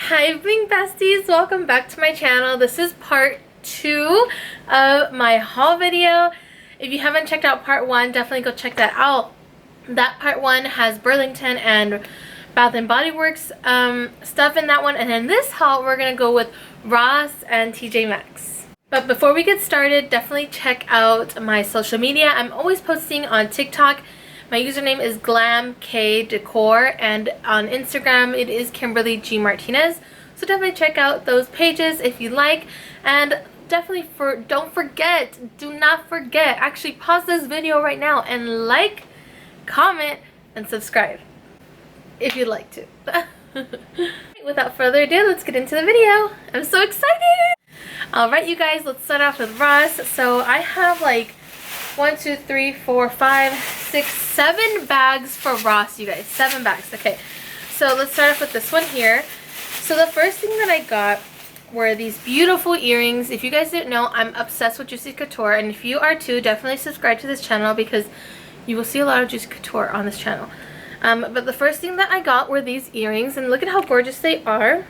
Hi Bling Besties, welcome back to my channel. This is part 2 of my haul video. If you haven't checked out part 1, definitely go check that out. That part 1 has Burlington and Bath and Body Works stuff in that one, and in this haul we're gonna go with Ross and TJ Maxx. But before we get started, definitely check out my social media. I'm always posting on TikTok. My username is glamkdecor, and on Instagram it is kimberlygmartinezzz. So definitely check out those pages if you like, and definitely do not forget, actually pause this video right now and like, comment, and subscribe if you'd like to. Without further ado, let's get into the video. I'm so excited! Alright you guys, let's start off with Ross. So I have like 1, 2, 3, 4, 5, 6, 7 bags for Ross, you guys. 7 bags. Okay, so let's start off with this one here. So the first thing that I got were these beautiful earrings. If you guys didn't know, I'm obsessed with Juicy Couture, and if you are too, definitely subscribe to this channel because you will see a lot of Juicy Couture on this channel. But the first thing that I got were these earrings, and look at how gorgeous they are.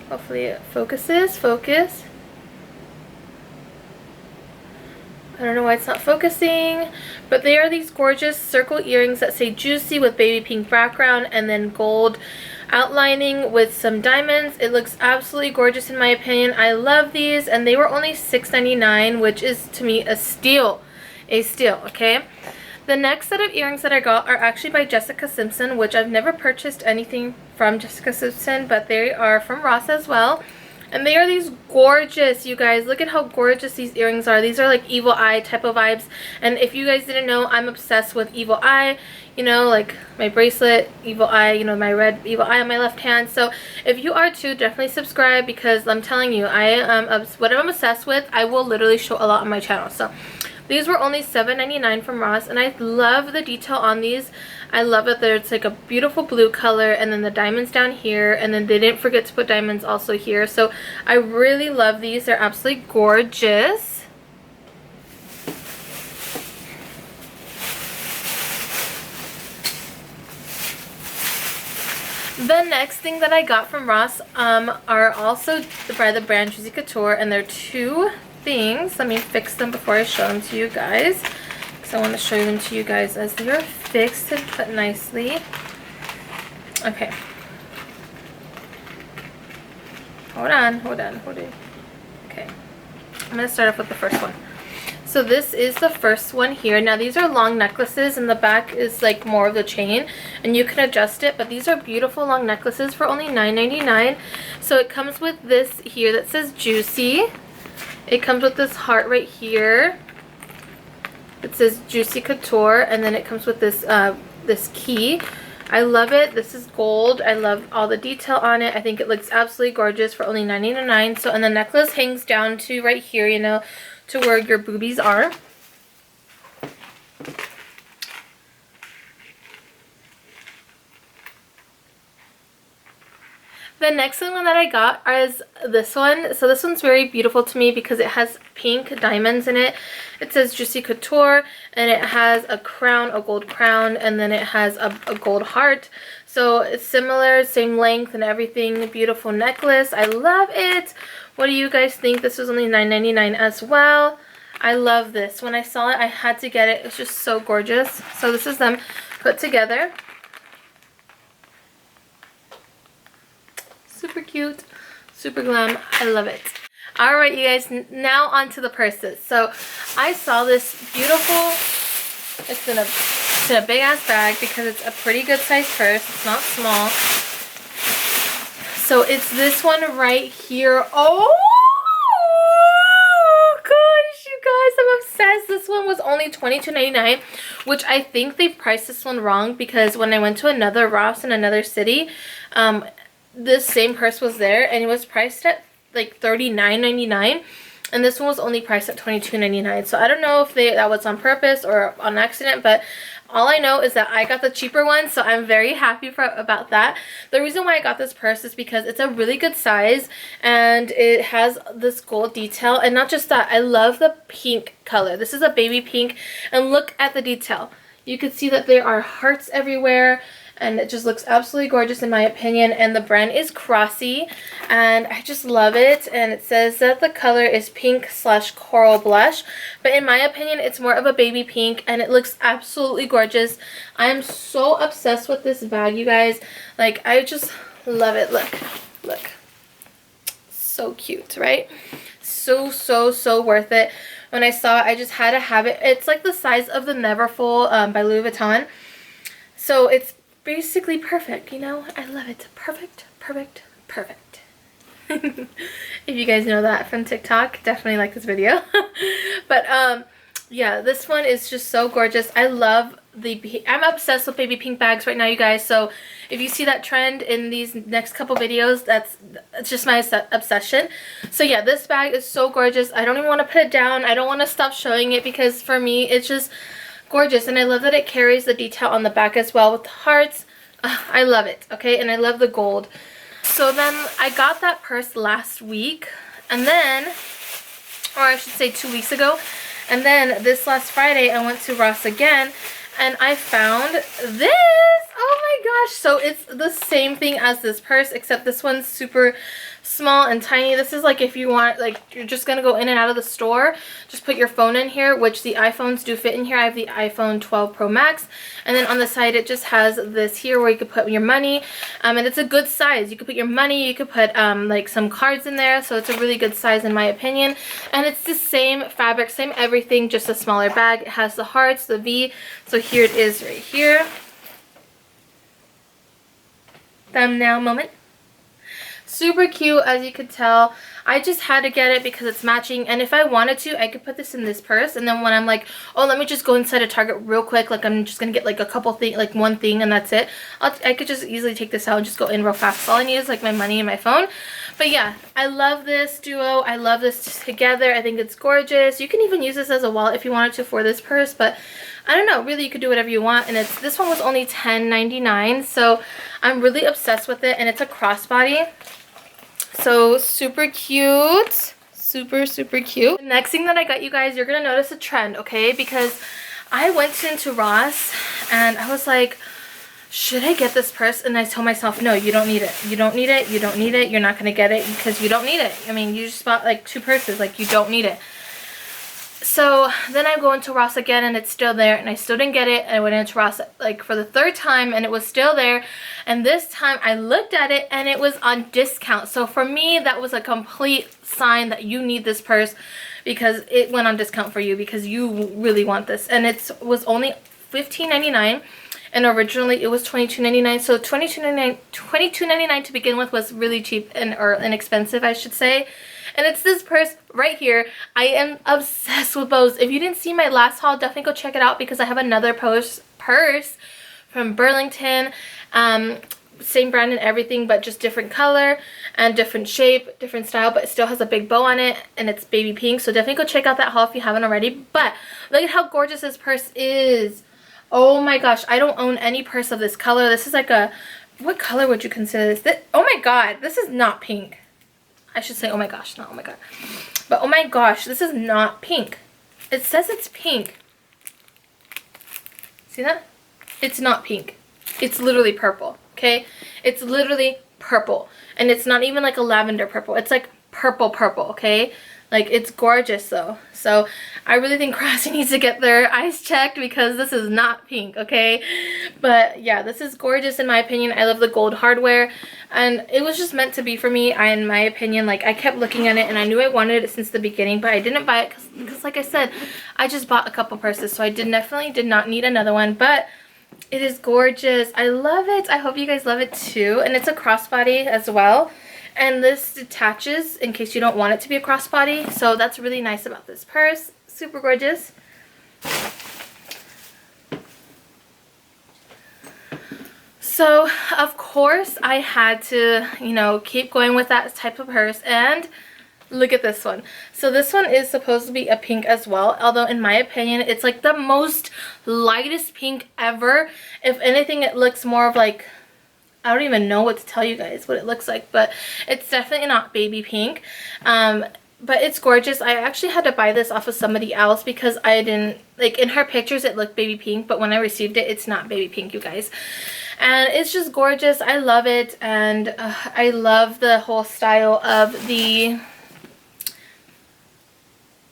Hopefully it focuses. Focus. I don't know why it's not focusing, but they are these gorgeous circle earrings that say Juicy with baby pink background and then gold outlining with some diamonds. It looks absolutely gorgeous in my opinion. I love these, and they were only $6.99, which is to me a steal. A steal, okay? The next set of earrings that I got are actually by Jessica Simpson, which I've never purchased anything from Jessica Simpson, but they are from Ross as well. And they are these gorgeous, you guys. Look at how gorgeous these earrings are. These are like evil eye type of vibes. And if you guys didn't know, I'm obsessed with evil eye. You know, like my bracelet, evil eye, you know, my red evil eye on my left hand. So if you are too, definitely subscribe, because I'm telling you, what I'm obsessed with, I will literally show a lot on my channel. So these were only $7.99 from Ross, and I love the detail on these. I love it that it's like a beautiful blue color, and then the diamonds down here, and then they didn't forget to put diamonds also here. So I really love these. They're absolutely gorgeous. The next thing that I got from Ross are also by the brand Juicy Couture, and they're 2 things. Let me fix them before I show them to you guys, because I want to show them to you guys as they are fixed and put nicely. Okay, hold on. Okay, I'm gonna start off with the first one. So this is the first one here. Now these are long necklaces, and the back is like more of the chain, and you can adjust it, but these are beautiful long necklaces for only $9.99. So it comes with this here that says Juicy. It comes with this heart right here. It says Juicy Couture, and then it comes with this this key. I love it. This is gold. I love all the detail on it. I think it looks absolutely gorgeous for only $9.99. So, and the necklace hangs down to right here, you know, to where your boobies are. The next one that I got is this one. So this one's very beautiful to me because it has pink diamonds in it. It says Juicy Couture, and it has a crown, a gold crown, and then it has a gold heart. So it's similar, same length and everything. Beautiful necklace. I love it. What do you guys think? This was only $9.99 as well. I love this. When I saw it, I had to get it. It's just so gorgeous. So this is them put together. Super cute, super glam. I love it. Alright you guys, now on to the purses. So I saw this beautiful, it's in a big ass bag because it's a pretty good size purse. It's not small. So it's this one right here. Oh gosh, you guys, I'm obsessed. This one was only $22.99, which I think they priced this one wrong, because when I went to another Ross in another city, this same purse was there, and it was priced at like $39.99, and this one was only priced at $22.99. So I don't know if that was on purpose or on accident, but all I know is that I got the cheaper one, so I'm very happy about that. The reason why I got this purse is because it's a really good size, and it has this gold detail, and not just that, I love the pink color. This is a baby pink, and look at the detail. You can see that there are hearts everywhere, and it just looks absolutely gorgeous in my opinion. And the brand is Crossy, and I just love it. And it says that the color is pink slash coral blush, but in my opinion it's more of a baby pink, and it looks absolutely gorgeous. I am so obsessed with this bag, you guys. Like, I just love it. Look, so cute, right? So worth it. When I saw it, I just had to have it. It's like the size of the Neverfull by Louis Vuitton, so it's basically perfect, you know. I love it. Perfect. If you guys know that from TikTok, definitely like this video. But yeah, this one is just so gorgeous. I love I'm obsessed with baby pink bags right now, you guys. So if you see that trend in these next couple videos, that's just my obsession. So yeah, this bag is so gorgeous. I don't even want to put it down. I don't want to stop showing it because for me it's just gorgeous. And I love that it carries the detail on the back as well with the hearts. I love it. Okay, and I love the gold. So then I got that purse last week, and then, or I should say 2 weeks ago, and then this last Friday I went to Ross again, and I found this. Oh my gosh. So it's the same thing as this purse, except this one's super small and tiny. This is like if you want, like, you're just gonna go in and out of the store, just put your phone in here, which the iPhones do fit in here. I have the iPhone 12 Pro Max, and then on the side it just has this here where you could put your money, and it's a good size. You could put your money, you could put like some cards in there, so it's a really good size in my opinion. And it's the same fabric, same everything, just a smaller bag. It has the hearts, the V. So here it is right here. Thumbnail moment. Super cute, as you could tell. I just had to get it because it's matching, and if I wanted to, I could put this in this purse, and then when I'm like, oh, let me just go inside a Target real quick, like I'm just gonna get like a couple things, like one thing, and that's it, I could just easily take this out and just go in real fast. All I need is like my money and my phone. But yeah, I love this duo. I love this together. I think it's gorgeous. You can even use this as a wallet if you wanted to for this purse, but I don't know, really you could do whatever you want. And this one was only $10.99, so I'm really obsessed with it, and it's a crossbody. So super cute. Super cute. The next thing that I got, you guys, you're gonna notice a trend, okay? Because I went into Ross and I was like, should I get this purse? And I told myself, no, you don't need it. You don't need it. You don't need it. You're not gonna get it because you don't need it. I mean, you just bought like 2 purses, like you don't need it. So then I go into Ross again and it's still there, and I still didn't get it. I went into Ross like for the 3rd time and it was still there, and this time I looked at it and it was on discount. So for me, that was a complete sign that you need this purse because it went on discount for you, because you really want this. And it was only $15.99, and originally it was $22.99. So $22.99 to begin with was really cheap, or inexpensive, I should say. And it's this purse right here. I am obsessed with bows. If you didn't see my last haul, definitely go check it out, because I have another purse from Burlington. Same brand and everything, but just different color and different shape, different style, but it still has a big bow on it, and it's baby pink. So definitely go check out that haul if you haven't already. But look at how gorgeous this purse is. Oh my gosh, I don't own any purse of this color. This is like a, what color would you consider this? Oh my god, this is not pink. I should say oh my gosh, not oh my god. But oh my gosh, this is not pink. It says it's pink. See that? It's not pink. It's literally purple, okay? It's literally purple. And it's not even like a lavender purple. It's like purple, okay? Like, it's gorgeous though. So I really think Crossy needs to get their eyes checked, because this is not pink, okay? But yeah, this is gorgeous in my opinion. I love the gold hardware, and it was just meant to be for me. In my opinion, like, I kept looking at it and I knew I wanted it since the beginning, but I didn't buy it because like I said, I just bought a couple purses, so I definitely did not need another one. But it is gorgeous. I love it. I hope you guys love it too. And it's a crossbody as well. And this detaches in case you don't want it to be a crossbody. So that's really nice about this purse. Super gorgeous. So, of course, I had to, you know, keep going with that type of purse. And look at this one. So this one is supposed to be a pink as well. Although, in my opinion, it's like the most lightest pink ever. If anything, it looks more of like, I don't even know what to tell you guys what it looks like, but it's definitely not baby pink. But it's gorgeous. I actually had to buy this off of somebody else because I didn't, like, in her pictures it looked baby pink, but when I received it, it's not baby pink, you guys. and it's just gorgeous. I love it, and I love the whole style of the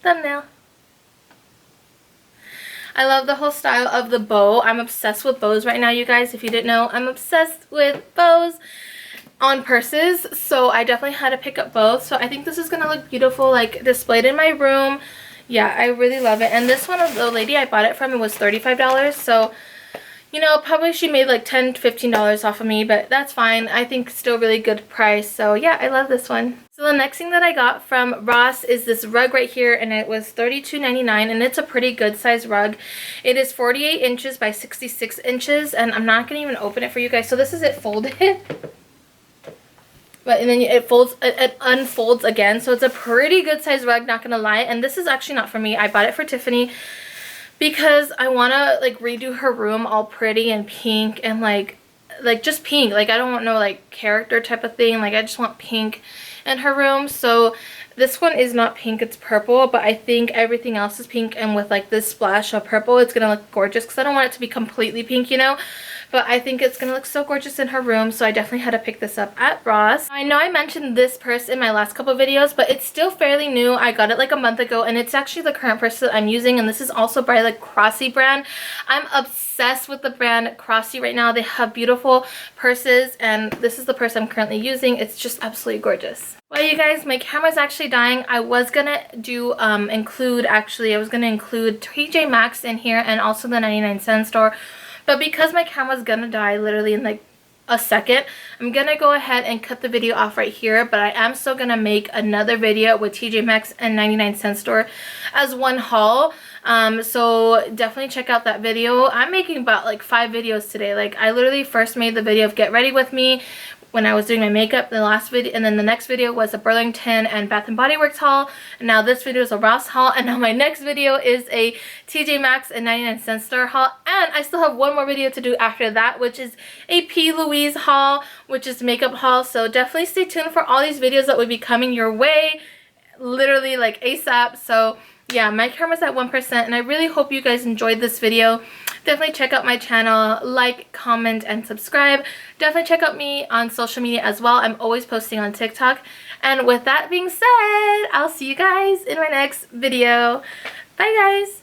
thumbnail. I love the whole style of the bow. I'm obsessed with bows right now, you guys. If you didn't know, I'm obsessed with bows on purses, so I definitely had to pick up both. So I think this is gonna look beautiful, like displayed in my room. Yeah, I really love it. And this one, the lady I bought it from, it was $35, so you know, probably she made like $10 to $15 off of me, but that's fine. I think still really good price. So yeah, I love this one. So the next thing that I got from Ross is this rug right here, and it was $32.99, and it's a pretty good size rug. It is 48 inches by 66 inches, and I'm not gonna even open it for you guys. So this is it folded. But and then it folds, it unfolds again. So it's a pretty good size rug, not gonna lie. And this is actually not for me. I bought it for Tiffany because I wanna like redo her room all pretty and pink, and like just pink. Like I don't want no like character type of thing. Like I just want pink in her room. So this one is not pink, it's purple, but I think everything else is pink, and with like this splash of purple, it's gonna look gorgeous because I don't want it to be completely pink, you know. But I think it's gonna look so gorgeous in her room, so I definitely had to pick this up at Ross. I know I mentioned this purse in my last couple videos, but it's still fairly new. I got it like a month ago, and it's actually the current purse that I'm using, and this is also by the Crossy brand. I'm obsessed with the brand Crossy right now. They have beautiful purses, and this is the purse I'm currently using. It's just absolutely gorgeous. Well, you guys, my camera's actually dying. I was gonna do I was gonna include TJ Maxx in here and also the 99-cent store. But because my camera's gonna die literally in like a second, I'm gonna go ahead and cut the video off right here. But I am still gonna make another video with TJ Maxx and 99-cent store as one haul. So definitely check out that video. I'm making about like 5 videos today. Like I literally first made the video of Get Ready With Me when I was doing my makeup, the last video, and then the next video was a Burlington and Bath & Body Works haul, and now this video is a Ross haul, and now my next video is a TJ Maxx and 99-cent store haul, and I still have one more video to do after that, which is a P. Louise haul, which is makeup haul. So definitely stay tuned for all these videos that will be coming your way, literally like ASAP. So yeah, my camera's at 1%, and I really hope you guys enjoyed this video. Definitely check out my channel, like, comment, and subscribe. Definitely check out me on social media as well. I'm always posting on TikTok. And with that being said, I'll see you guys in my next video. Bye, guys.